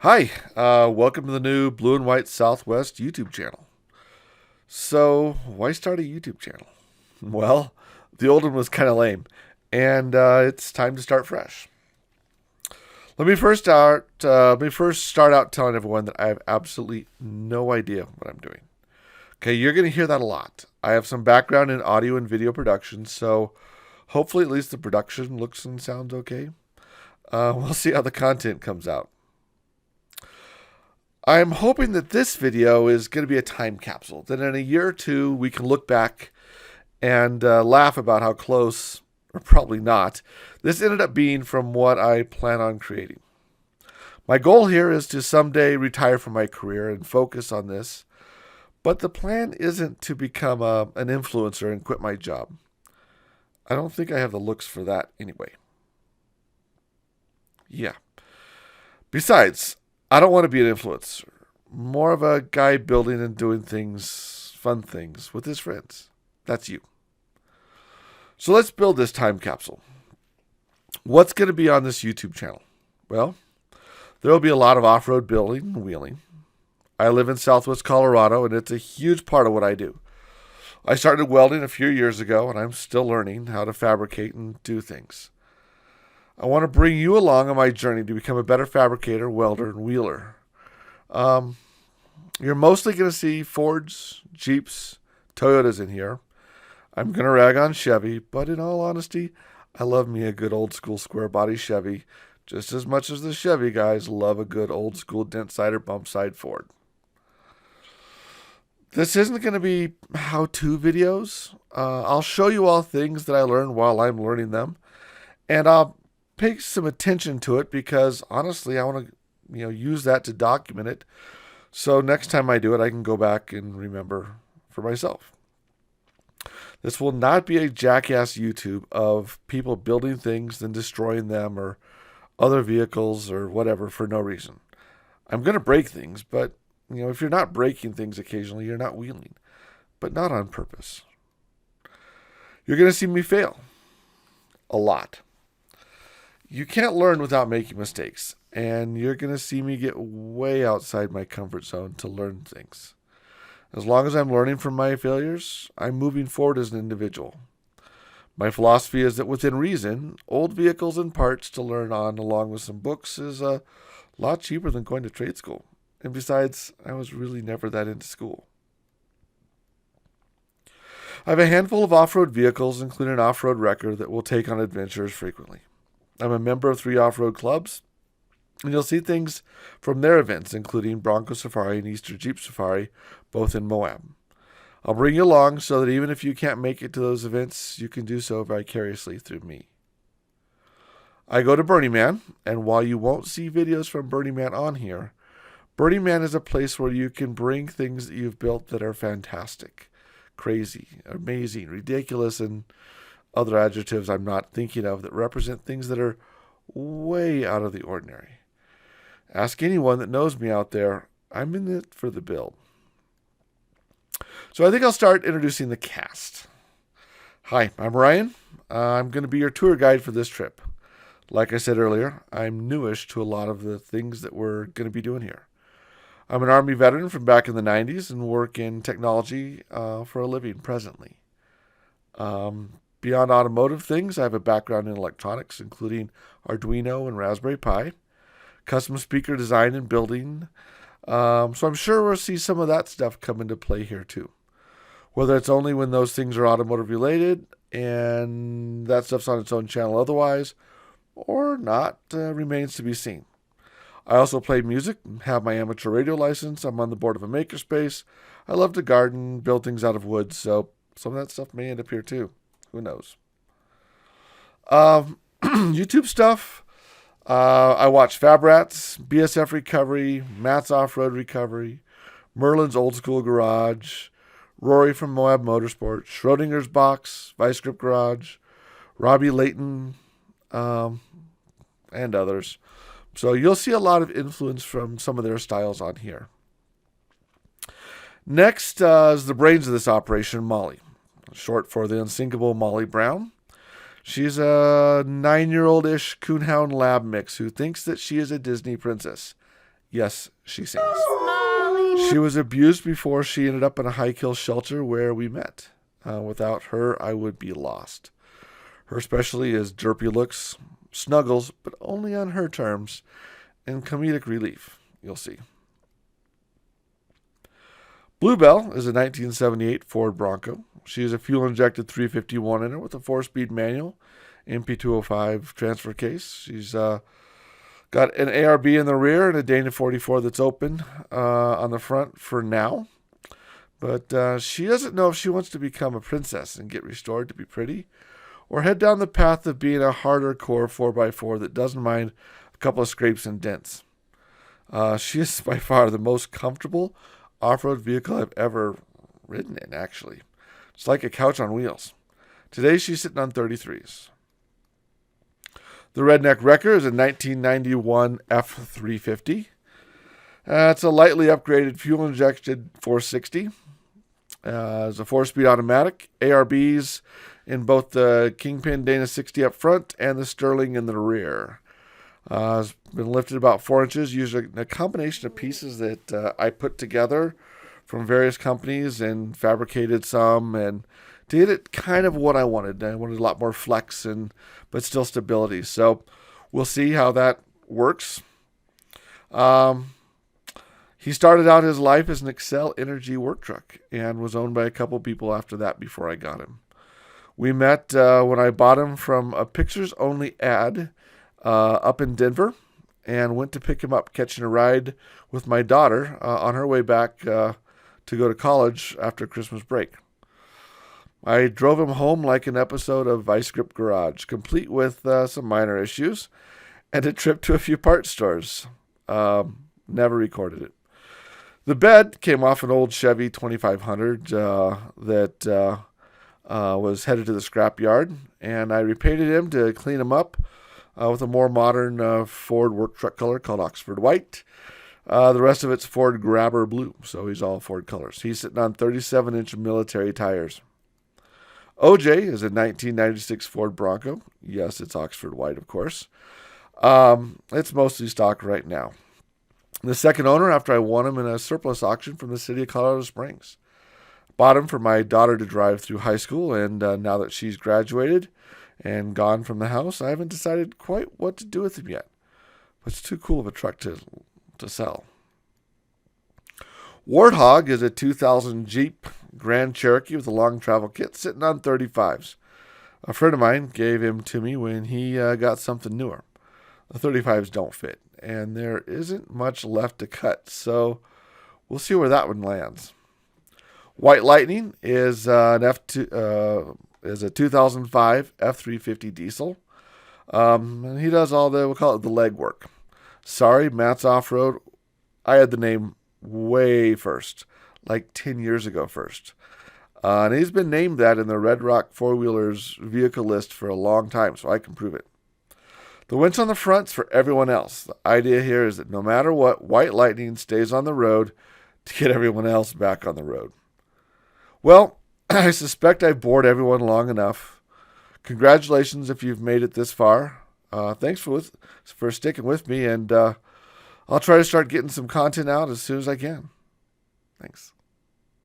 Hi, welcome to the new Blue and White Southwest YouTube channel. So, why start a YouTube channel? Well, the old one was kind of lame, and it's time to start fresh. Let me first start out telling everyone that I have absolutely no idea what I'm doing. Okay, you're going to hear that a lot. I have some background in audio and video production, so hopefully at least the production looks and sounds okay. We'll see how the content comes out. I'm hoping that this video is going to be a time capsule, that in a year or two we can look back and laugh about how close, or probably not, this ended up being from what I plan on creating. My goal here is to someday retire from my career and focus on this, but the plan isn't to become an influencer and quit my job. I don't think I have the looks for that anyway. Yeah. Besides, I don't want to be an influencer. More of a guy building and doing things, fun things, with his friends. That's you. So let's build this time capsule. What's going to be on this YouTube channel? Well, there will be a lot of off-road building and wheeling. I live in Southwest Colorado, and it's a huge part of what I do. I started welding a few years ago, and I'm still learning how to fabricate and do things. I want to bring you along on my journey to become a better fabricator, welder, and wheeler. You're mostly going to see Fords, Jeeps, Toyotas in here. I'm going to rag on Chevy, but in all honesty, I love me a good old school square body Chevy just as much as the Chevy guys love a good old school dent side or bump side Ford. This isn't going to be how-to videos. I'll show you all things that I learned while I'm learning them, and I'll pay some attention to it because honestly, I want to use that to document it. So next time I do it, I can go back and remember for myself. This will not be a jackass YouTube of people building things, then destroying them, or other vehicles, or whatever for no reason. I'm going to break things, but if you're not breaking things occasionally, you're not wheeling, but not on purpose. You're going to see me fail. A lot. You can't learn without making mistakes, and you're going to see me get way outside my comfort zone to learn things. As long as I'm learning from my failures, I'm moving forward as an individual. My philosophy is that within reason, old vehicles and parts to learn on along with some books is a lot cheaper than going to trade school. And besides, I was really never that into school. I have a handful of off-road vehicles, including an off-road wrecker that will take on adventures frequently. I'm a member of 3 off-road clubs, and you'll see things from their events, including Bronco Safari and Easter Jeep Safari, both in Moab. I'll bring you along so that even if you can't make it to those events, you can do so vicariously through me. I go to Burning Man, and while you won't see videos from Burning Man on here, Burning Man is a place where you can bring things that you've built that are fantastic, crazy, amazing, ridiculous, and other adjectives I'm not thinking of that represent things that are way out of the ordinary. Ask anyone that knows me out there. I'm in it for the build. So I think I'll start introducing the cast. Hi, I'm Ryan. I'm going to be your tour guide for this trip. Like I said earlier, I'm newish to a lot of the things that we're going to be doing here. I'm an Army veteran from back in the 90s and work in technology for a living presently. Beyond automotive things, I have a background in electronics, including Arduino and Raspberry Pi, custom speaker design and building. So I'm sure we'll see some of that stuff come into play here too. Whether it's only when those things are automotive related and that stuff's on its own channel otherwise, or not, remains to be seen. I also play music, have my amateur radio license. I'm on the board of a makerspace. I love to garden, build things out of wood, so some of that stuff may end up here too. Who knows? YouTube stuff. I watch Fab Rats, BSF Recovery, Matt's Off-Road Recovery, Merlin's Old School Garage, Rory from Moab Motorsports, Schrodinger's Box, Vice Grip Garage, Robbie Layton, and others. So you'll see a lot of influence from some of their styles on here. Next is the brains of this operation, Molly, short for the unsinkable Molly Brown. She's a 9-year-old-ish coonhound lab mix who thinks that she is a Disney princess. Yes, she sings. She was abused before she ended up in a high-kill shelter where we met. Without her, I would be lost. Her specialty is derpy looks, snuggles, but only on her terms, and comedic relief. You'll see. Bluebell is a 1978 Ford Bronco. She is a fuel-injected 351 in her with a 4-speed manual, MP205 transfer case. She's got an ARB in the rear and a Dana 44 that's open on the front for now. But she doesn't know if she wants to become a princess and get restored to be pretty, or head down the path of being a harder core 4x4 that doesn't mind a couple of scrapes and dents. She is by far the most comfortable off-road vehicle I've ever ridden in, actually. It's like a couch on wheels. Today she's sitting on 33s. The Redneck Wrecker is a 1991 F350. It's a lightly upgraded fuel-injected 460. It's a 4-speed automatic. ARBs in both the Kingpin Dana 60 up front and the Sterling in the rear. It's been lifted about 4 inches using a combination of pieces that I put together from various companies and fabricated some and did it kind of what I wanted. I wanted a lot more flex but still stability. So we'll see how that works. He started out his life as an Excel Energy work truck and was owned by a couple people after that before I got him. We met when I bought him from a pictures-only ad up in Denver and went to pick him up, catching a ride with my daughter on her way back to go to college after Christmas break. I drove him home like an episode of Vice Grip Garage, complete with some minor issues and a trip to a few parts stores. Never recorded it. The bed came off an old Chevy 2500 that was headed to the scrap yard, and I repainted him to clean him up with a more modern Ford work truck color called Oxford White. The rest of it's Ford Grabber Blue, so he's all Ford colors. He's sitting on 37-inch military tires. OJ is a 1996 Ford Bronco. Yes, it's Oxford White, of course. It's mostly stock right now. The second owner after I won him in a surplus auction from the city of Colorado Springs. Bought him for my daughter to drive through high school, and now that she's graduated and gone from the house, I haven't decided quite what to do with him yet. But it's too cool of a truck to sell. Warthog is a 2000 Jeep Grand Cherokee with a long travel kit sitting on 35s. A friend of mine gave him to me when he got something newer. The 35s don't fit, and there isn't much left to cut, so we'll see where that one lands. White Lightning is a 2005 F350 diesel. And he does all we'll call it the leg work. Sorry, Matt's Off-Road. I had the name way first, like 10 years ago first. And he's been named that in the Red Rock Four Wheelers vehicle list for a long time, so I can prove it. The winch on the front's for everyone else. The idea here is that no matter what, White Lightning stays on the road to get everyone else back on the road. Well, I suspect I've bored everyone long enough. Congratulations if you've made it this far. Thanks for sticking with me, and I'll try to start getting some content out as soon as I can. Thanks.